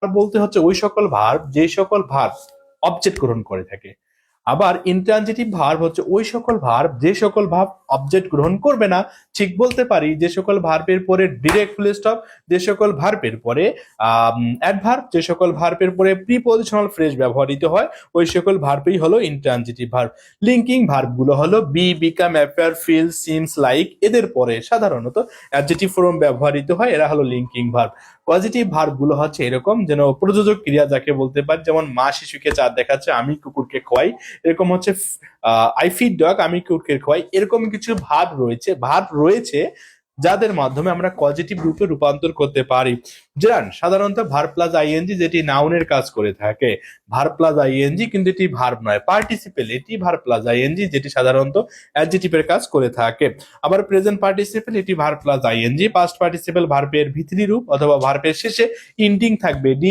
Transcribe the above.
বলতে হচ্ছে ওই সকল ভার্ব যে সকল ভার্ব অবজেক্ট গ্রহণ করে থাকে। আবার ইন্ট্রানজিটিভ ভার্ব হচ্ছে ওই সকল ভার্ব যে সকল ভার্ব অবজেক্ট গ্রহণ করবে না। ঠিক বলতে পারি যে সকল ভার্বের পরে ডিরেক্ট ফুল স্টপ, যে সকল ভার্বের পরে অ্যাডভার্ব, যে সকল ভার্বের পরে প্রিপজিশনাল ফ্রেজ ব্যবহৃত হয়, ওই সকল ভার্বই হলো ইন্ট্রানজিটিভ ভার্ব। লিঙ্কিং ভার্বগুলো হলো be, become, appear, feel, seems, like, এদের পরে সাধারণত অ্যাডজেক্টিভ ফর্ম ব্যবহৃত হয়, এরা হলো লিঙ্কিং ভার্ব। পজিটিভ ভার্ব গুলো হচ্ছে এরকম, যেন প্রযোজক ক্রিয়া যাকে বলতে পারি, যেমন মা শিশুকে চাঁদ দেখাচ্ছে, আমি কুকুরকে খোয়াই, এরকম হচ্ছে আই ফিড ডগ, আমি কুকুরকে খোয়াই, এরকম কিছু ভার্ব রয়েছে যাদের মাধ্যমে আমরা পজিটিভ রূপে রূপান্তর করতে পারি। জান সাধারণত ভার্ব প্লাস আইএনজি যেটি নাউনের কাজ করে থাকে, ভার্ব প্লাস আইএনজি কিন্তু এটি ভার্ব নয়, পার্টিসিপেল, এটি ভার্ব প্লাস আইএনজি যেটি সাধারণত অ্যাডজেক্টিভের কাজ করে থাকে। আবার প্রেজেন্ট পার্টিসিপেল এটি verb plus ING, past participle ভার্বের ভিতরি রূপ অথবা ভার্বের শেষে ইন্ডিং থাকবে ডি